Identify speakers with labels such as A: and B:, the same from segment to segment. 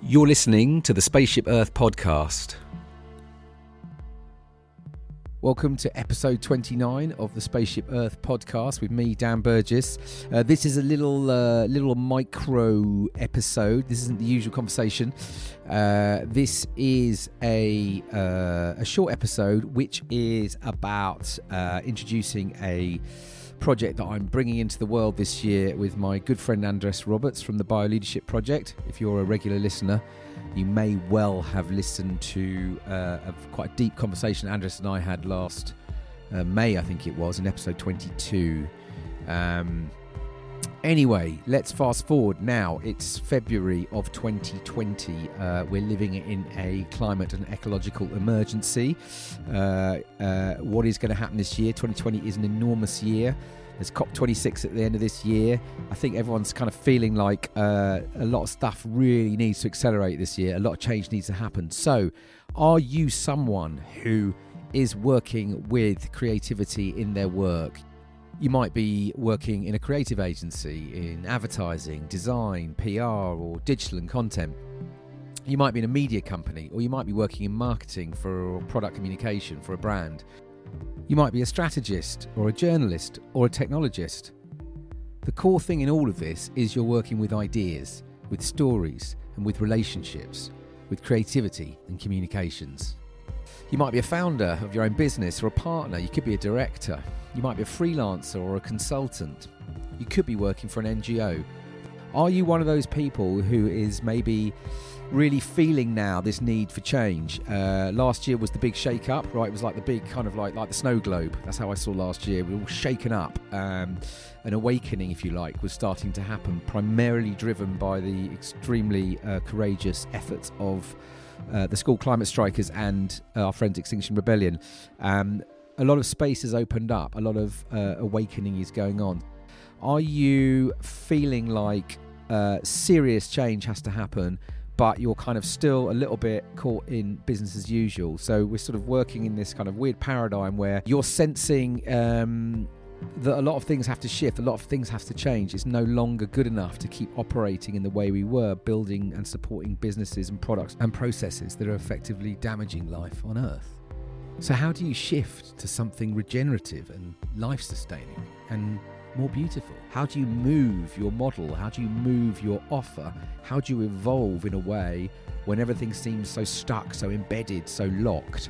A: You're listening to the SpaceShip Earth podcast. Welcome to episode 29 of the SpaceShip Earth podcast with me, Dan Burgess. This is a little micro episode. This isn't the usual conversation. This is a short episode which is about introducing a project that I'm bringing into the world this year with my good friend Andres Roberts from the Bioleadership Project. If you're a regular listener, you may well have listened to quite a deep conversation Andres and I had last May, I think it was, in episode 22. Anyway, let's fast forward now. It's February of 2020. We're living in a climate and ecological emergency. What is going to happen this year? 2020 is an enormous year. There's COP26 at the end of this year. I think everyone's kind of feeling like a lot of stuff really needs to accelerate this year. A lot of change needs to happen. So, are you someone who is working with creativity in their work? You might be working in a creative agency, in advertising, design, PR, or digital and content. You might be in a media company, or you might be working in marketing for product communication for a brand. You might be a strategist, or a journalist, or a technologist. The core thing in all of this is you're working with ideas, with stories, and with relationships, with creativity and communications. You might be a founder of your own business or a partner. You could be a director. You might be a freelancer or a consultant. You could be working for an NGO. Are you one of those people who is maybe really feeling now this need for change? Last year was the big shake-up, right? It was like the big kind of like the snow globe. That's how I saw last year. We were all shaken up. An awakening, if you like, was starting to happen, primarily driven by the extremely courageous efforts of the school climate strikers and our friends Extinction Rebellion. A lot of space has opened up. A lot of awakening is going on. Are you feeling like serious change has to happen, but you're kind of still a little bit caught in business as usual? So we're sort of working in this kind of weird paradigm where you're sensing that a lot of things have to shift, a lot of things have to change. It's no longer good enough to keep operating in the way we were, building and supporting businesses and products and processes that are effectively damaging life on Earth. So how do you shift to something regenerative and life-sustaining and more beautiful? How do you move your model? How do you move your offer? How do you evolve in a way when everything seems so stuck, so embedded, so locked?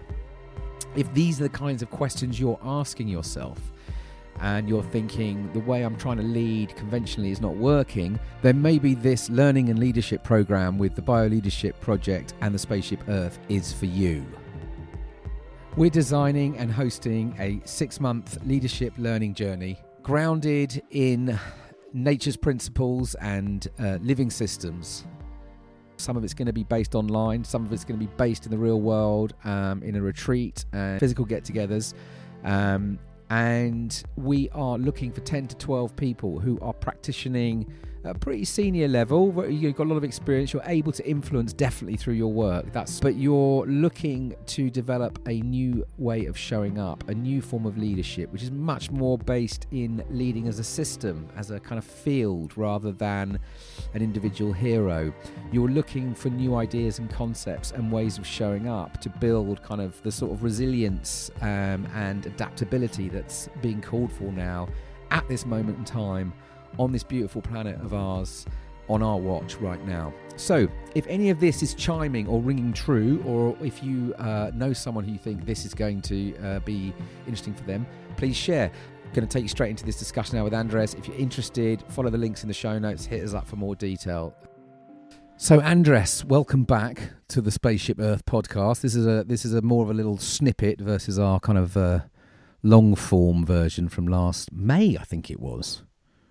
A: If these are the kinds of questions you're asking yourself, and you're thinking the way I'm trying to lead conventionally is not working, then maybe this learning and leadership program with the Bioleadership Project and the SpaceShip Earth is for you. We're designing and hosting a 6-month leadership learning journey grounded in nature's principles and living systems. Some of it's going to be based online, some of it's going to be based in the real world, in a retreat and physical get-togethers. And we are looking for 10 to 12 people who are practicing at a pretty senior level. You've got a lot of experience. You're able to influence definitely through your work. But you're looking to develop a new way of showing up, a new form of leadership, which is much more based in leading as a system, as a kind of field, rather than an individual hero. You're looking for new ideas and concepts and ways of showing up to build kind of the sort of resilience and adaptability that's being called for now at this moment in time on this beautiful planet of ours, on our watch right now. So if any of this is chiming or ringing true, or if you know someone who you think this is going to be interesting for them, please share. I'm going to take you straight into this discussion now with Andres. If you're interested, follow the links in the show notes, hit us up for more detail. So Andres, welcome back to the SpaceShip Earth podcast. This is a more of a little snippet versus our kind of long form version from last May, I think it was.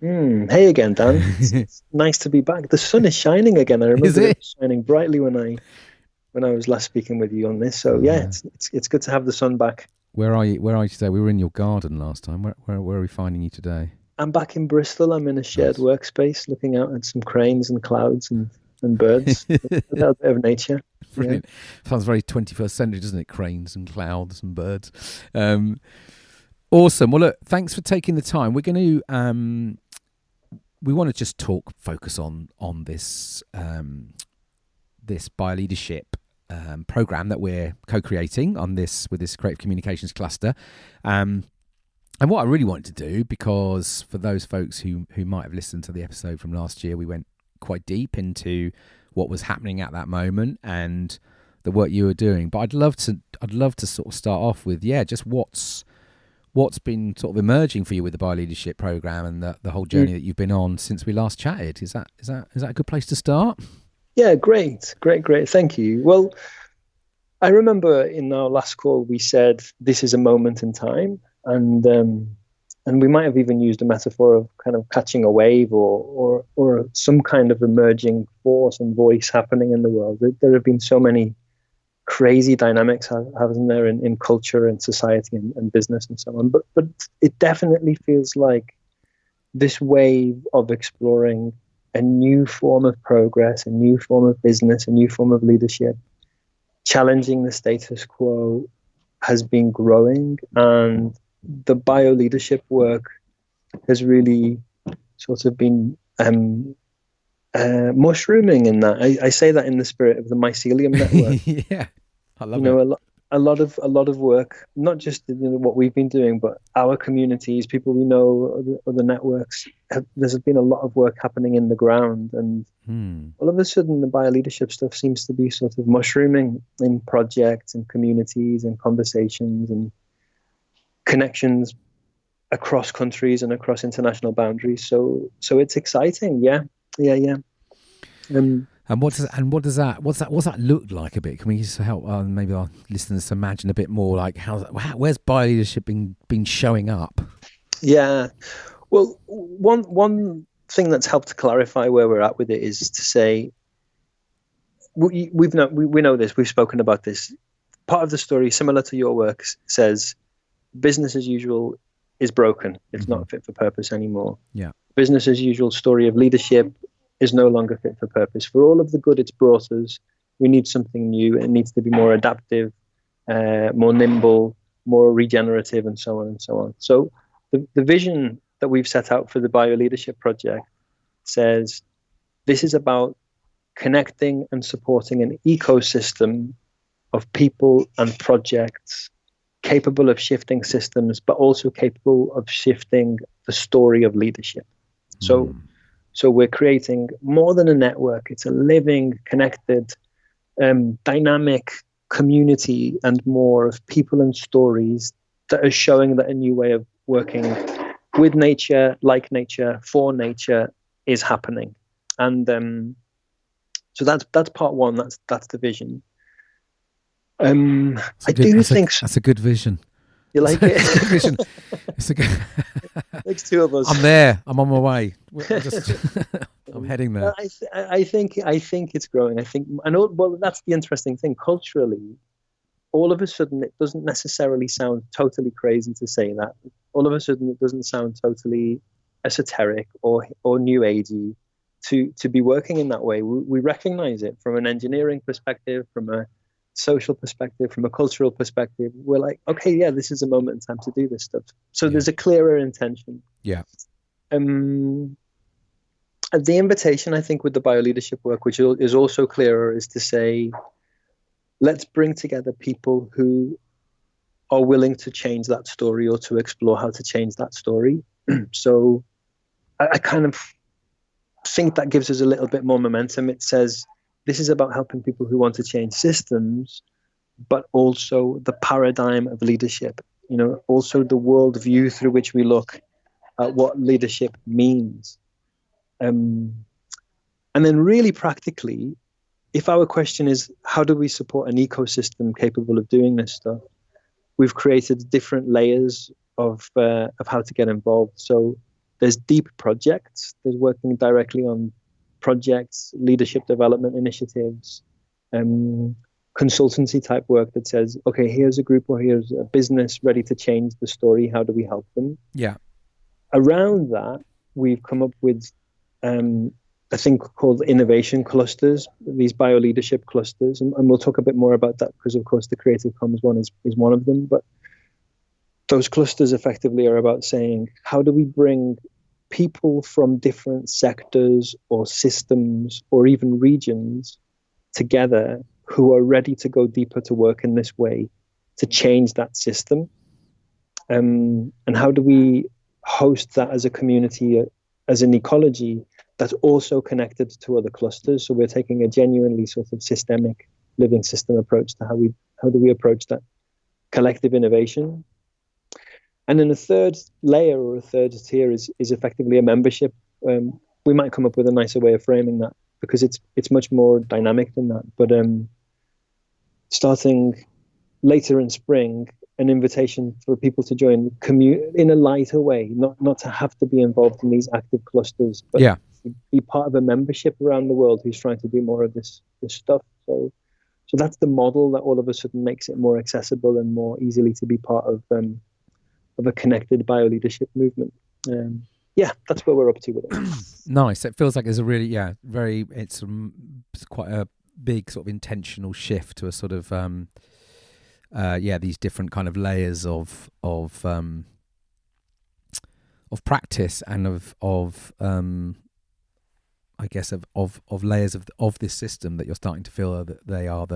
B: Hey again, Dan. It's nice to be back. The sun is shining again. I remember it was shining brightly when I was last speaking with you on this. So yeah, it's good to have the sun back.
A: Where are you today? We were in your garden last time. Where are we finding you today?
B: I'm back in Bristol. I'm in a shared workspace, looking out at some cranes and clouds and birds. A little bit of nature.
A: Brilliant. Yeah. Sounds very 21st century, doesn't it? Cranes and clouds and birds. Awesome. Well, look, thanks for taking the time. We're going to we want to just focus on this this bioleadership program that we're co-creating on this with this creative communications cluster. And what I really wanted to do, because for those folks who might have listened to the episode from last year, we went quite deep into what was happening at that moment and the work you were doing. But I'd love to sort of start off with just what's been sort of emerging for you with the bioleadership program and the whole journey that you've been on since we last chatted. Is that a good place to start?
B: Yeah, great. Thank you. Well, I remember in our last call we said this is a moment in time, and we might have even used a metaphor of kind of catching a wave or some kind of emerging force and voice happening in the world. There have been so many crazy dynamics, haven't there, in culture and society and business and so on. But it definitely feels like this wave of exploring a new form of progress, a new form of business, a new form of leadership, challenging the status quo has been growing. And the bioleadership work has really sort of been mushrooming in that. I say that in the spirit of the mycelium network.
A: Yeah, I love it.
B: A lot of work, not just what we've been doing, but our communities, people we know, other networks. There's been a lot of work happening in the ground, and all of a sudden the bioleadership stuff seems to be sort of mushrooming in projects and communities and conversations and connections across countries and across international boundaries. So it's exciting. Yeah.
A: And what's that look like a bit? Can we just help maybe our listeners to imagine a bit more like where's bioleadership been showing up?
B: Yeah, well, one thing that's helped to clarify where we're at with it is to say we know this. We've spoken about this. Part of the story, similar to your work, says business as usual is broken. It's not fit for purpose anymore.
A: Yeah,
B: business as usual story of leadership is no longer fit for purpose. For all of the good it's brought us, we need something new. It needs to be more adaptive, more nimble, more regenerative, and so on and so on. So the vision that we've set out for the bioleadership project says this is about connecting and supporting an ecosystem of people and projects capable of shifting systems, but also capable of shifting the story of leadership. So we're creating more than a network. It's a living, connected, dynamic community and more of people and stories that are showing that a new way of working with nature, like nature, for nature is happening. And so that's part one. That's the vision.
A: That's a good vision.
B: You like it?
A: It's a good vision. It's a good.
B: Makes two of us.
A: I'm there. I'm on my way. I'm heading there.
B: I think it's growing. Well, that's the interesting thing. Culturally, all of a sudden, it doesn't necessarily sound totally crazy to say that. All of a sudden, it doesn't sound totally esoteric or new agey to be working in that way. We recognize it from an engineering perspective, from a social perspective, from a cultural perspective. We're like, okay, yeah, this is a moment in time to do this stuff. So there's a clearer intention.
A: Yeah.
B: The invitation, I think, with the bioleadership work, which is also clearer, is to say, let's bring together people who are willing to change that story or to explore how to change that story. So I kind of think that gives us a little bit more momentum. It says, this is about helping people who want to change systems, but also the paradigm of leadership, also the worldview through which we look at what leadership means. And then really practically, if our question is, how do we support an ecosystem capable of doing this stuff? We've created different layers of how to get involved. So there's deep projects. There's working directly on projects, leadership development initiatives, consultancy type work that says, okay, here's a group or here's a business ready to change the story. How do we help them?
A: Yeah.
B: Around that, we've come up with a thing called innovation clusters, these bioleadership clusters. And we'll talk a bit more about that because, of course, the Creative Commons one is one of them. But those clusters effectively are about saying, how do we bring people from different sectors or systems or even regions together who are ready to go deeper to work in this way to change that system. And how do we host that as a community, as an ecology that's also connected to other clusters? So we're taking a genuinely sort of systemic living system approach to how do we approach that collective innovation. And then a third layer or a third tier is effectively a membership. We might come up with a nicer way of framing that because it's much more dynamic than that. But starting later in spring, an invitation for people to join in a lighter way, not to have to be involved in these active clusters, but be part of a membership around the world who's trying to do more of this stuff. So that's the model that all of a sudden makes it more accessible and more easily to be part of a connected bioleadership movement. That's where we're up to with it.
A: Nice. It feels like there's a really, it's quite a big sort of intentional shift to a sort of, these different kind of layers of practice and of layers of this system that you're starting to feel that they are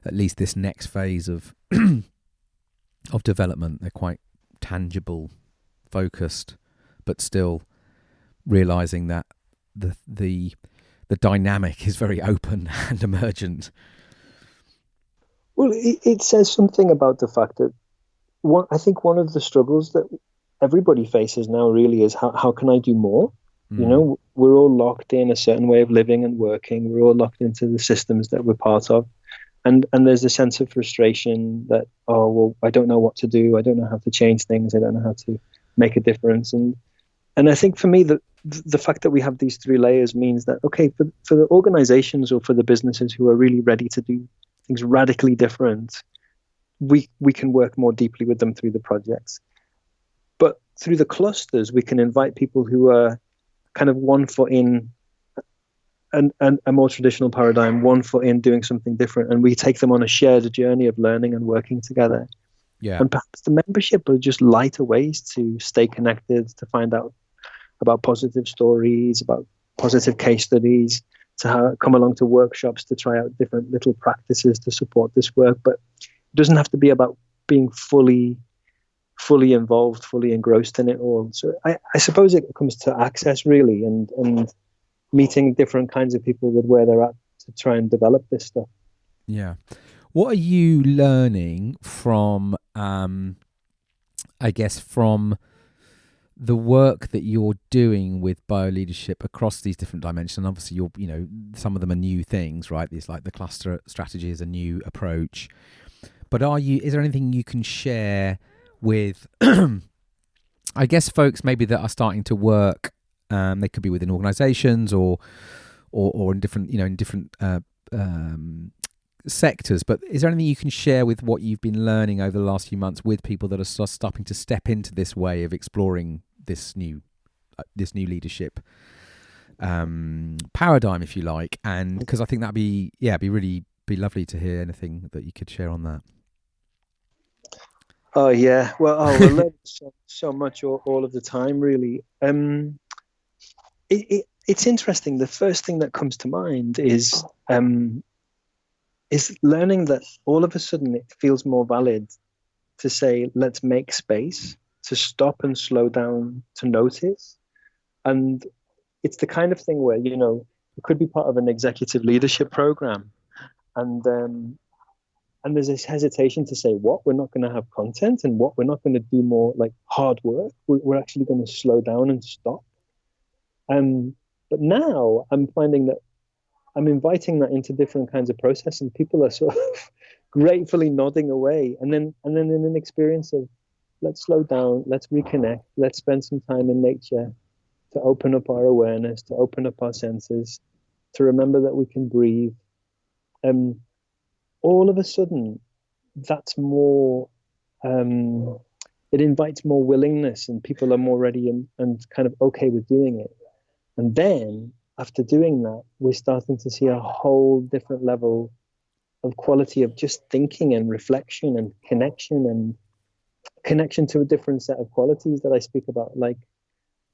A: at least this next phase of of development. They're quite tangible, focused, but still realizing that the dynamic is very open and emergent.
B: Well, it says something about the fact that I think one of the struggles that everybody faces now really is how can I do more? You know, we're all locked in a certain way of living and working. We're all locked into the systems that we're part of. And there's a sense of frustration that, I don't know what to do. I don't know how to change things. I don't know how to make a difference. And I think for me, the fact that we have these three layers means that, okay, for the organizations or for the businesses who are really ready to do things radically different, we can work more deeply with them through the projects. But through the clusters, we can invite people who are kind of one foot in and a more traditional paradigm, one foot in doing something different, and we take them on a shared journey of learning and working together.
A: Yeah.
B: And perhaps the membership are just lighter ways to stay connected, to find out about positive stories, about positive case studies, to come along to workshops, to try out different little practices to support this work. But it doesn't have to be about being fully involved, fully engrossed in it all. So I suppose it comes to access really, and meeting different kinds of people with where they're at to try and develop this stuff.
A: Yeah. What are you learning from, from the work that you're doing with bioleadership across these different dimensions? Obviously, some of them are new things, right? These like the cluster strategy is a new approach. But is there anything you can share with, I guess, folks maybe that are starting to work? They could be within organisations or in different sectors. But is there anything you can share with what you've been learning over the last few months with people that are starting to step into this way of exploring this new leadership paradigm, if you like? And because I think that'd be lovely to hear anything that you could share on that.
B: Oh yeah, well, we're learning so much all of the time, really. It's interesting. The first thing that comes to mind is learning that all of a sudden it feels more valid to say, let's make space, to stop and slow down, to notice. And it's the kind of thing where, it could be part of an executive leadership program. And there's this hesitation to say, what, we're not going to have content, and what, we're not going to do more like hard work. We're actually going to slow down and stop. But now I'm finding that I'm inviting that into different kinds of process, and people are sort of gratefully nodding away. And then in an experience of, let's slow down, let's reconnect, let's spend some time in nature to open up our awareness, to open up our senses, to remember that we can breathe. All of a sudden, that's more, it invites more willingness, and people are more ready and kind of okay with doing it. And then after doing that, we're starting to see a whole different level of quality of just thinking and reflection and connection to a different set of qualities that I speak about, like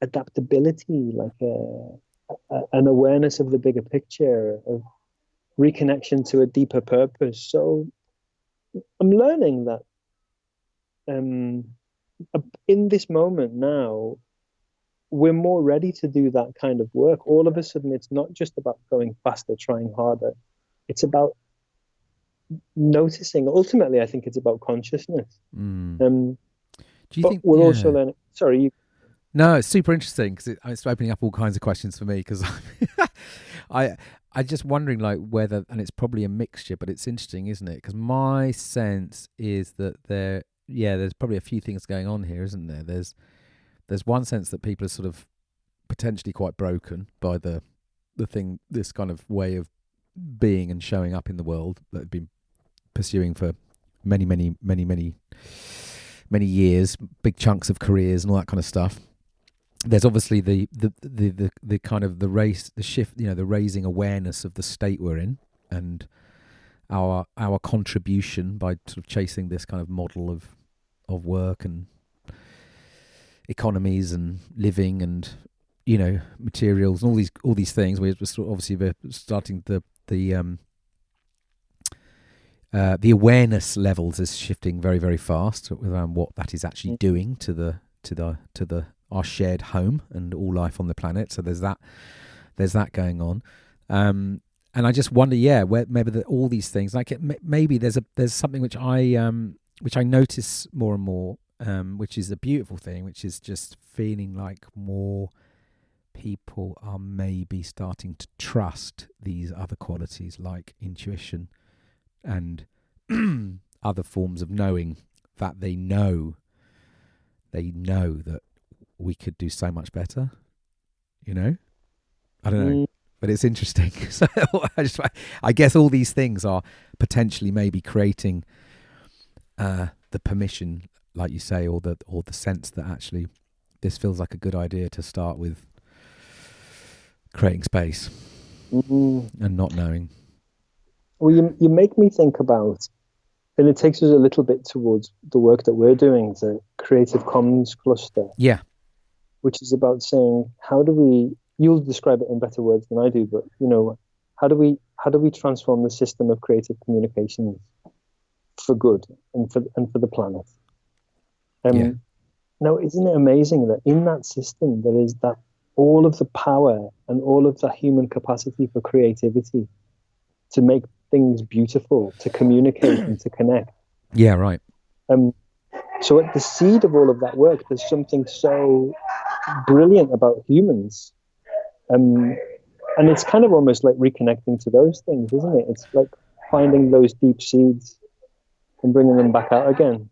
B: adaptability, like an awareness of the bigger picture, of reconnection to a deeper purpose. So I'm learning that um, in this moment now, we're more ready to do that kind of work. All of a sudden, it's not just about going faster, trying harder. It's about noticing. Ultimately, I think it's about consciousness.
A: Do you
B: But
A: think?
B: we're also
A: Yeah.
B: learning. Sorry, you.
A: No, it's super interesting because it's opening up all kinds of questions for me because I just wondering like whether, and it's probably a mixture, but it's interesting, isn't it? Because my sense is that there's probably a few things going on here, isn't there? There's one sense that people are sort of potentially quite broken by this kind of way of being and showing up in the world that they've been pursuing for many years, big chunks of careers and all that kind of stuff. There's obviously the kind of the shift, the raising awareness of the state we're in and our contribution by sort of chasing this kind of model of work and economies and living and materials and all these things. We're starting the awareness levels is shifting very, very fast around what that is actually doing to our shared home and all life on the planet. So there's that going on, and I just wonder, where maybe all these things, like maybe there's something which I notice more and more, which is a beautiful thing, which is just feeling like more people are maybe starting to trust these other qualities like intuition and other forms of knowing, that they know that we could do so much better. I don't know, but it's interesting. So I guess all these things are potentially maybe creating the permission, like you say, or the sense that actually this feels like a good idea to start with creating space and not knowing.
B: Well, you make me think about, and it takes us a little bit towards the work that we're doing, the Creative Commons cluster.
A: Yeah.
B: Which is about saying, you'll describe it in better words than I do, but how do we transform the system of creative communications for good and for the planet? Now, isn't it amazing that in that system there is that all of the power and all of the human capacity for creativity to make things beautiful, to communicate and to connect.
A: Yeah, right.
B: So at the seed of all of that work, there's something so brilliant about humans. And it's kind of almost like reconnecting to those things, isn't it? It's like finding those deep seeds and bringing them back out again.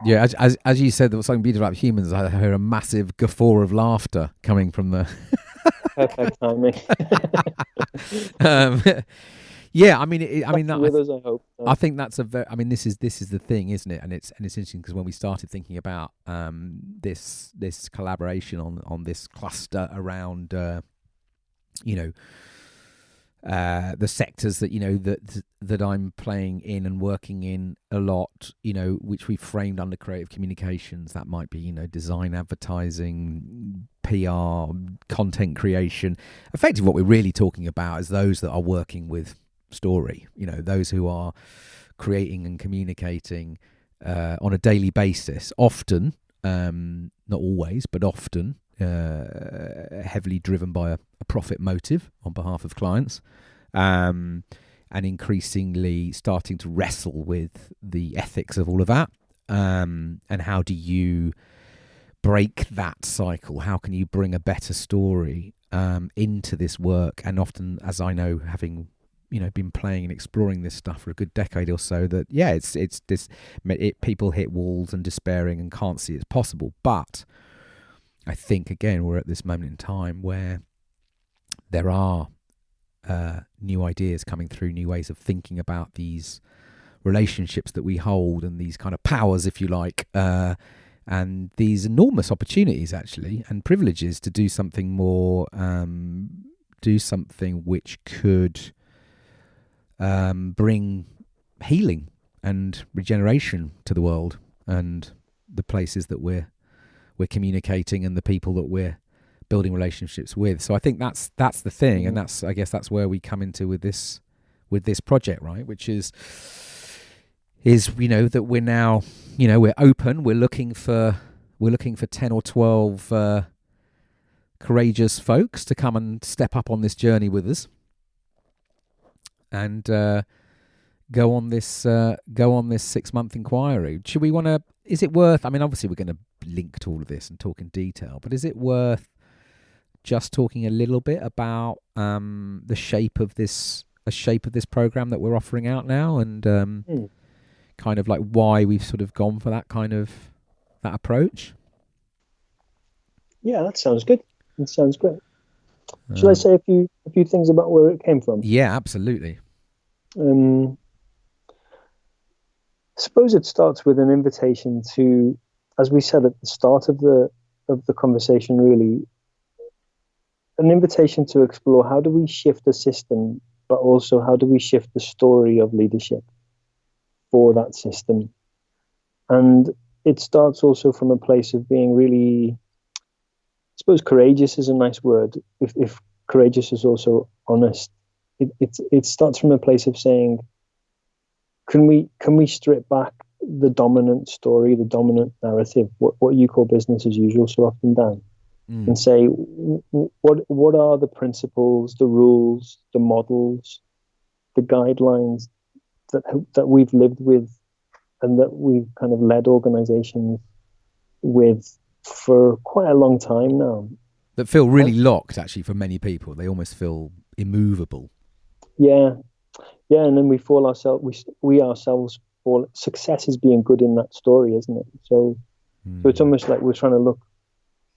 A: Yeah, as you said, there was something beautiful about humans. I heard a massive guffaw of laughter coming from the...
B: Perfect timing.
A: Yeah, I mean, that,
B: with us, I hope.
A: I think that's this is the thing, isn't it? And it's interesting because when we started thinking about this collaboration on this cluster around the sectors that I'm playing in and working in a lot, which we framed under creative communications, that might be design, advertising, PR, content creation. Effectively, what we're really talking about is those that are working with story, those who are creating and communicating on a daily basis, often, not always, but often, heavily driven by a profit motive on behalf of clients, and increasingly starting to wrestle with the ethics of all of that, and how do you break that cycle? How can you bring a better story into this work? And often, as I know, having been playing and exploring this stuff for a good decade or so, that it's this, people hit walls and despairing and can't see it's possible. But I think again we're at this moment in time where there are new ideas coming through, new ways of thinking about these relationships that we hold and these kind of powers, if you like, and these enormous opportunities actually and privileges to do something more, do something which could bring healing and regeneration to the world and the places that we're communicating and the people that we're building relationships with. So I think that's the thing, and I guess that's where we come into with this with this project, right? Which is that we're now, we're open. We're looking for 10 or 12 courageous folks to come and step up on this journey with us, and go on this 6-month inquiry. Should we want to? Is it worth? I mean, obviously we're going to link to all of this and talk in detail, but is it worth just talking a little bit about the shape of this program that we're offering out now, and kind of like why we've sort of gone for that approach?
B: Yeah, that sounds good. It sounds great. Shall I say a few things about where it came from?
A: Yeah, absolutely.
B: I suppose it starts with an invitation to, as we said at the start of the conversation, really, an invitation to explore how do we shift the system, but also how do we shift the story of leadership for that system. And it starts also from a place of being really, I suppose courageous is a nice word. If courageous is also honest, it starts from a place of saying, can we strip back the dominant story, the dominant narrative, what you call business as usual so often, Dan, and say, what are the principles, the rules, the models, the guidelines that we've lived with and that we've kind of led organizations with for quite a long time now.
A: That feel really locked, actually, for many people. They almost feel immovable.
B: Yeah. Yeah, and then we ourselves fall. Success is being good in that story, isn't it? So it's almost like we're trying to look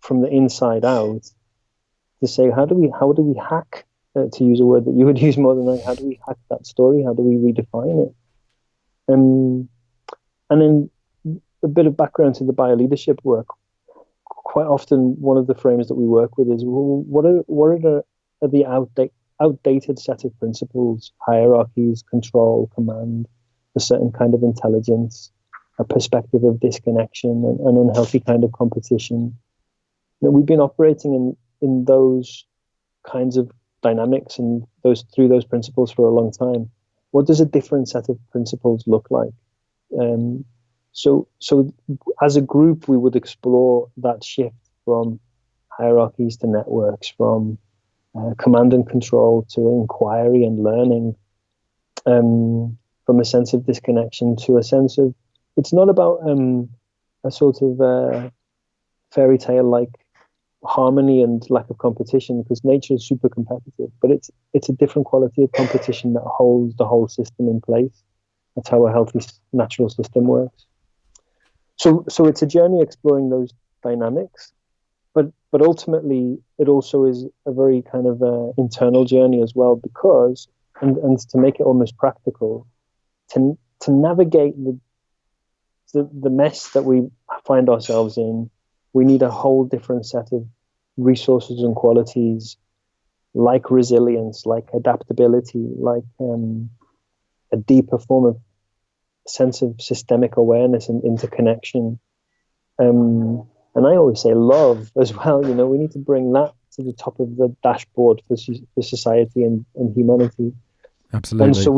B: from the inside out to say, how do we hack, to use a word that you would use more than I, how do we hack that story? How do we redefine it? And then a bit of background to the bioleadership work. Quite often, one of the frames that we work with is, well, what are the outdated set of principles, hierarchies, control, command, a certain kind of intelligence, a perspective of disconnection, an unhealthy kind of competition. That we've been operating in those kinds of dynamics and through those principles for a long time. What does a different set of principles look like? So as a group, we would explore that shift from hierarchies to networks, from command and control to inquiry and learning, from a sense of disconnection to a sense of, it's not about a sort of fairy tale like harmony and lack of competition, because nature is super competitive, but it's a different quality of competition that holds the whole system in place. That's how a healthy natural system works. So it's a journey exploring those dynamics, but ultimately it also is a very kind of internal journey as well, because and to make it almost practical, to navigate the mess that we find ourselves in, we need a whole different set of resources and qualities, like resilience, like adaptability, like a deeper form of sense of systemic awareness and interconnection. And I always say love as well. We need to bring that to the top of the dashboard for society and humanity.
A: Absolutely.
B: And so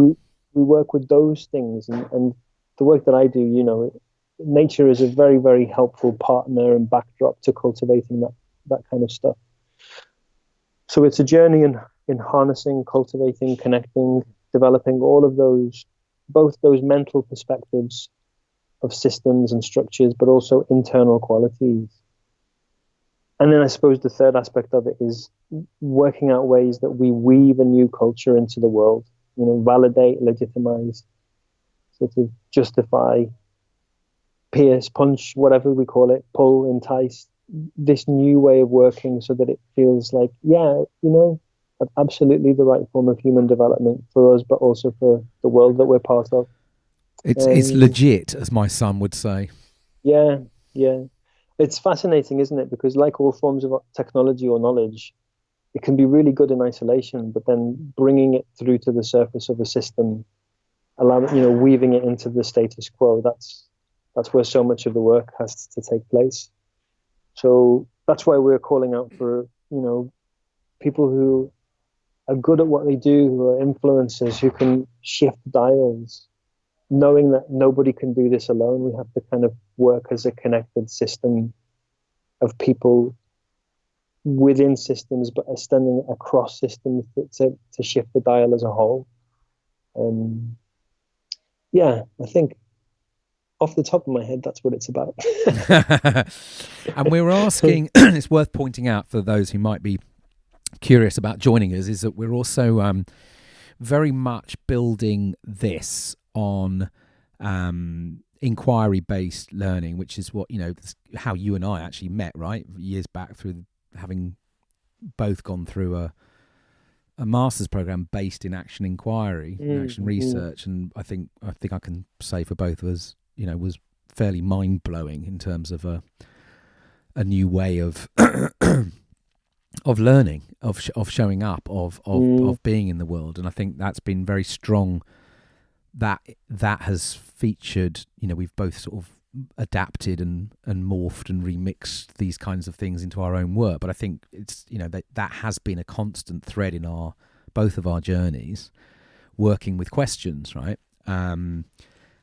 B: we work with those things, and the work that I do, nature is a very, very helpful partner and backdrop to cultivating that kind of stuff. So it's a journey in harnessing, cultivating, connecting, developing all of those, both those mental perspectives of systems and structures, but also internal qualities. And then I suppose the third aspect of it is working out ways that we weave a new culture into the world, validate, legitimize, sort of justify, pierce, punch, whatever we call it, pull, entice, this new way of working so that it feels like, absolutely the right form of human development for us, but also for the world that we're part of.
A: It's legit, as my son would say.
B: Yeah. It's fascinating, isn't it? Because like all forms of technology or knowledge, it can be really good in isolation, but then bringing it through to the surface of a system, weaving it into the status quo, that's where so much of the work has to take place. So that's why we're calling out for, people who are good at what they do, who are influencers, who can shift dials, knowing that nobody can do this alone. We have to kind of work as a connected system of people within systems, but extending across systems to shift the dial as a whole. Yeah, I think off the top of my head, that's what it's about.
A: And we're asking, it's worth pointing out for those who might be curious about joining us, is that we're also very much building this on inquiry-based learning, which is what, how you and I actually met, right? Years back, through having both gone through a master's program based in action inquiry, action research, and I think I can say for both of us, was fairly mind-blowing in terms of a new way of of learning, of showing up, of being in the world. And I think that's been very strong. That has featured, we've both sort of adapted and morphed and remixed these kinds of things into our own work. But I think it's, that has been a constant thread in both of our journeys, working with questions, right? And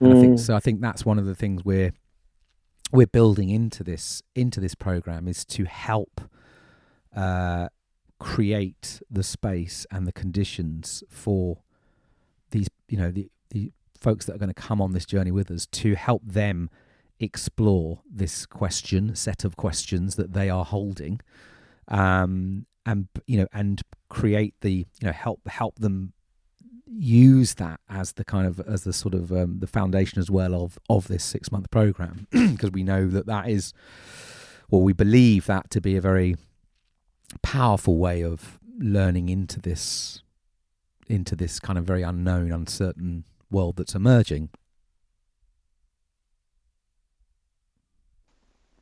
A: I think that's one of the things we're building into this program, is to help create the space and the conditions for these, the folks that are going to come on this journey with us, to help them explore this set of questions that they are holding, and create the, help them use that as the kind of, as the sort of the foundation as well of this 6-month program, because we know that is, well, we believe that to be a very powerful way of learning into this kind of very unknown, uncertain world that's emerging.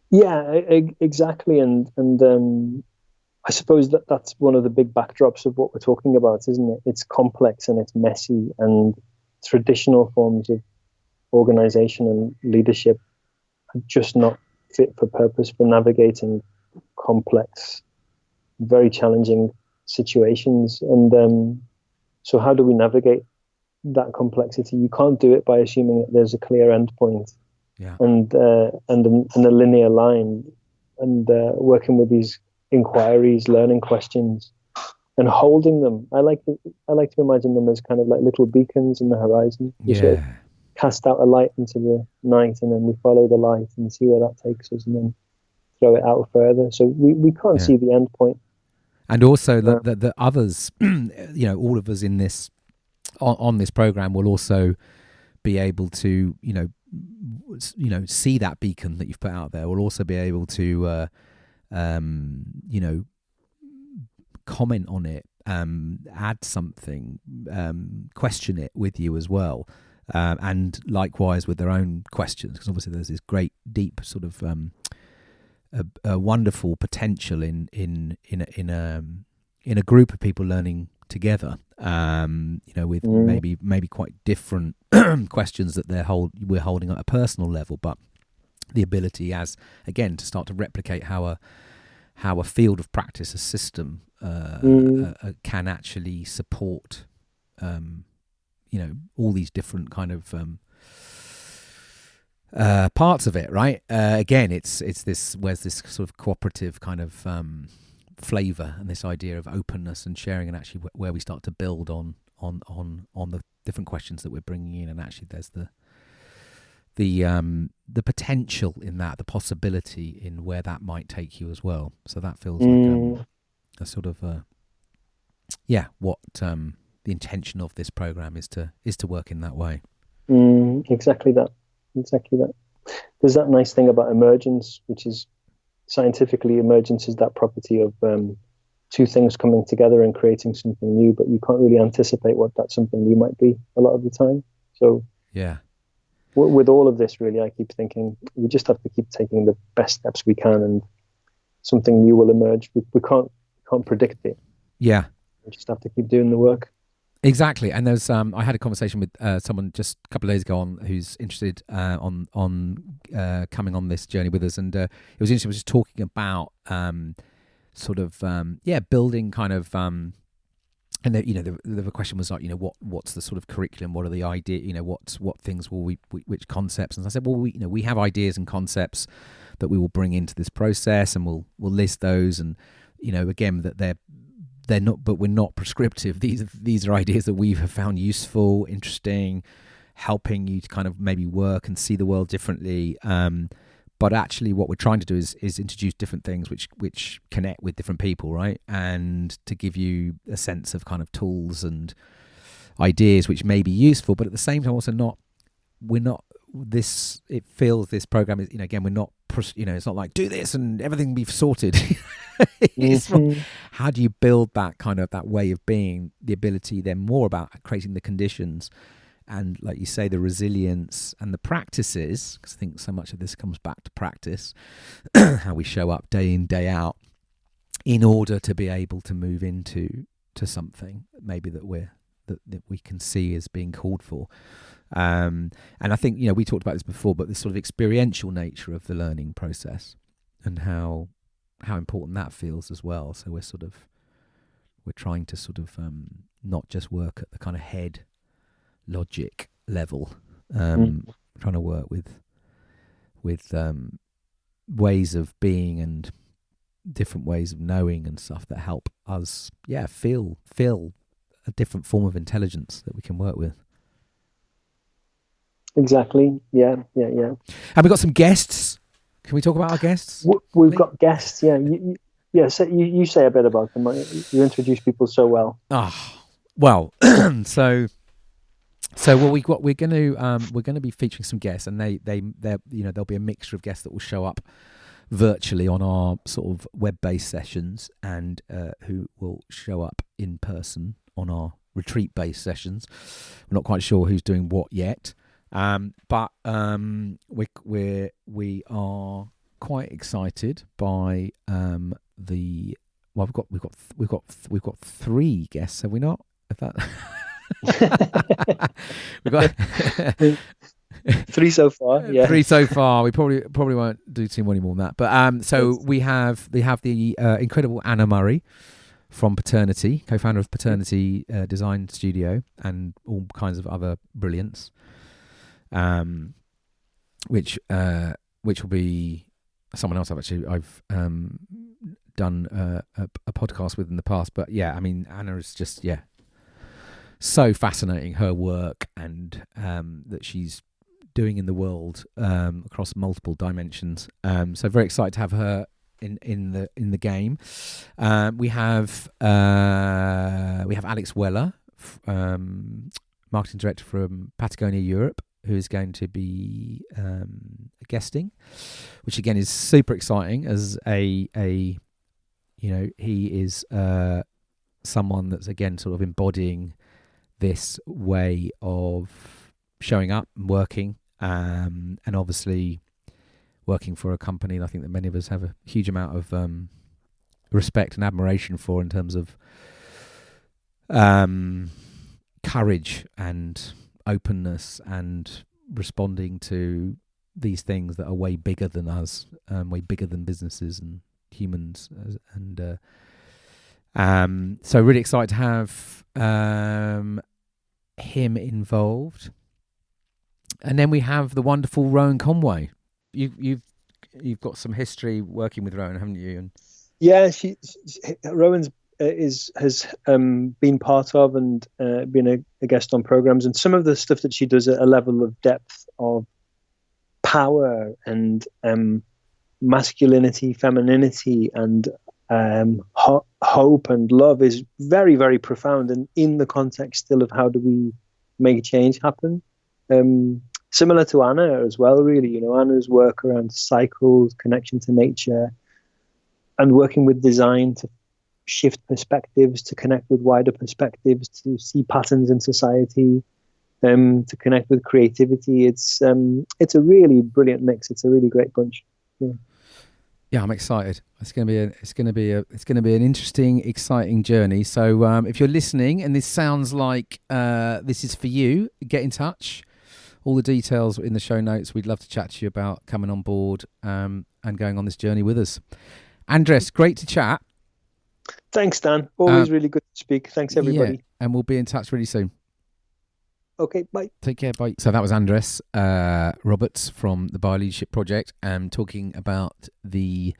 B: Yeah, exactly, and I suppose that's one of the big backdrops of what we're talking about, isn't it? It's complex and it's messy, and traditional forms of organization and leadership are just not fit for purpose for navigating complex, very challenging situations. And so how do we navigate that complexity? You can't do it by assuming that there's a clear endpoint, and a linear line, and working with these inquiries, learning questions, and holding them. I like to imagine them as kind of like little beacons in the horizon. We sort of cast out a light into the night, and then we follow the light and see where that takes us, and then throw it out further. So we can't see the end point.
A: And also the others, all of us in this on this program will also be able to, see that beacon that you've put out there. We'll also be able to, comment on it, add something, question it with you as well, and likewise with their own questions, because obviously there's this great, deep sort of a wonderful potential in a group of people learning together, with maybe quite different questions that we're holding at a personal level, but the ability, as again, to start to replicate how a field of practice, a system, can actually support, all these different kind of parts of it, right? Again, it's this, where's this sort of cooperative kind of flavor, and this idea of openness and sharing, and actually where we start to build on the different questions that we're bringing in, and actually there's the potential in that, the possibility in where that might take you as well. So that feels like a sort of what the intention of this program is to work in that way.
B: Exactly that. There's that nice thing about emergence, which is scientifically, emergence is that property of two things coming together and creating something new, but you can't really anticipate what that something new might be a lot of the time. So with all of this, really, I keep thinking we just have to keep taking the best steps we can, and something new will emerge. We can't predict it.
A: Yeah,
B: we just have to keep doing the work.
A: Exactly. And there's I had a conversation with someone just a couple of days ago who's interested on coming on this journey with us, and it was interesting. Was just talking about sort of building kind of And the question was like, what's the sort of curriculum? What are the idea? What things will which concepts? And I said, well, we have ideas and concepts that we will bring into this process, and we'll list those. And again, that they're not, but we're not prescriptive. These are ideas that we have found useful, interesting, helping you to kind of maybe work and see the world differently. But actually, what we're trying to do is introduce different things which connect with different people, right? And to give you a sense of kind of tools and ideas which may be useful, but at the same time, also we're not this. It feels this program is, again, we're not. It's not like do this and everything will be sorted. It's how do you build that kind of that way of being, the ability, then more about creating the conditions. And like you say, the resilience and the practices, because I think so much of this comes back to practice, how we show up day in, day out, in order to be able to move into something maybe that we can see as being called for. And I think, we talked about this before, but this sort of experiential nature of the learning process and how important that feels as well. So we're trying to sort of not just work at the kind of head logic level, trying to work with ways of being and different ways of knowing and stuff that help us feel a different form of intelligence that we can work with.
B: Exactly. Yeah.
A: And we've got some guests. Can we talk about our guests?
B: We've got guests. Yeah. So you say a bit about them. You introduce people so well.
A: Well, So we're going to be featuring some guests, and there'll be a mixture of guests that will show up virtually on our sort of web-based sessions, and who will show up in person on our retreat-based sessions. We're not quite sure who's doing what yet, but we are quite excited by we've got 3 guests, have we not? If that. We've got
B: 3 so far. Yeah,
A: 3 so far. We probably won't do too many more than that. But so we have the incredible Anna Murray from Paternity, co-founder of Paternity Design Studio, and all kinds of other brilliance. Which will be someone else I've done a podcast with in the past. But yeah, I mean, Anna is just so fascinating, her work and that she's doing in the world across multiple dimensions. So very excited to have her in the game. We have Alex Weller, marketing director from Patagonia Europe, who is going to be guesting, which again is super exciting. As he is someone that's again sort of embodying this way of showing up and working, and obviously working for a company I think that many of us have a huge amount of respect and admiration for, in terms of courage and openness and responding to these things that are way bigger than us, way bigger than businesses and humans, and so really excited to have him involved. And then we have the wonderful Rowan Conway. You've got some history working with Rowan, haven't you?
B: Yeah, Rowan's has been part of and been a guest on programs, and some of the stuff that she does at a level of depth of power and masculinity, femininity, and hope and love is very, very profound, and in the context still of how do we make change happen. Similar to Anna as well, really. Anna's work around cycles, connection to nature, and working with design to shift perspectives, to connect with wider perspectives, to see patterns in society, to connect with creativity. It's a really brilliant mix. It's a really great bunch.
A: Yeah, I'm excited. It's going to be an interesting, exciting journey. So if you're listening and this sounds like this is for you, get in touch. All the details are in the show notes. We'd love to chat to you about coming on board and going on this journey with us. Andres, great to chat.
B: Thanks, Dan. Always really good to speak. Thanks, everybody.
A: Yeah, and we'll be in touch really soon.
B: Okay, bye.
A: Take care, bye. So that was Andres Roberts from the Bioleadership Project, talking about the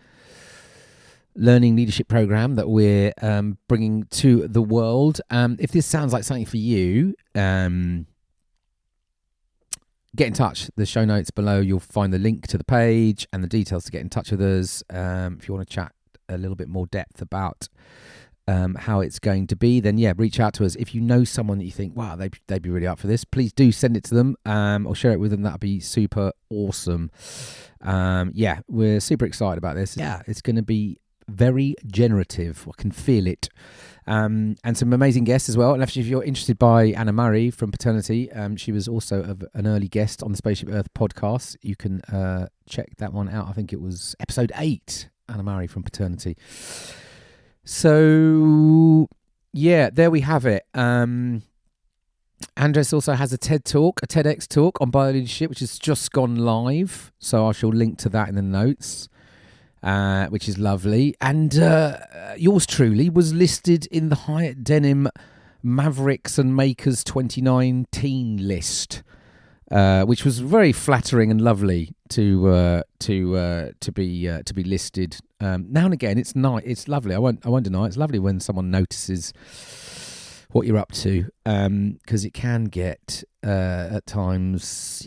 A: learning leadership program that we're bringing to the world. If this sounds like something for you, get in touch. The show notes below, you'll find the link to the page and the details to get in touch with us. If you want to chat a little bit more depth about how it's going to be, then reach out to us. If you know someone that you think, wow, they'd be really up for this, please do send it to them or share it with them. That'd be super awesome. We're super excited about this. It's going to be very generative. I can feel it. And some amazing guests as well. And actually, if you're interested by Anna Murray from Paternity, she was also an early guest on the Spaceship Earth podcast. You can check that one out. I think it was episode 8, Anna Murray from Paternity. So, there we have it. Andres also has a TEDx talk on bioleadership, which has just gone live. So I shall link to that in the notes. Which is lovely. And yours truly was listed in the Hyatt Denim Mavericks and Makers 2019 list, which was very flattering and lovely to be listed. Now and again, it's nice. It's lovely. I won't deny it's lovely when someone notices what you're up to, because it can get at times,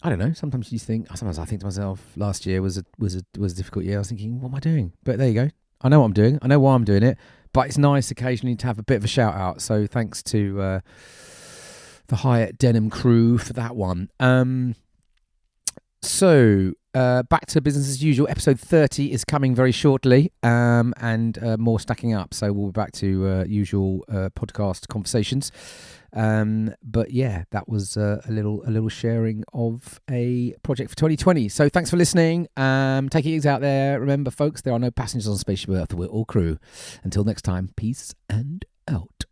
A: I don't know. Sometimes I think to myself, last year was a difficult year. I was thinking, what am I doing? But there you go. I know what I'm doing. I know why I'm doing it. But it's nice occasionally to have a bit of a shout out. So thanks to the Hyatt Denim crew for that one. So back to business as usual. Episode 30 is coming very shortly, and more stacking up. So we'll be back to usual podcast conversations. But that was a little sharing of a project for 2020. So thanks for listening. Take it easy out there. Remember, folks, there are no passengers on Spaceship Earth. We're all crew. Until next time, peace and out.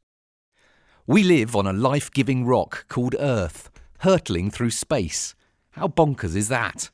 C: We live on a life-giving rock called Earth, hurtling through space. How bonkers is that?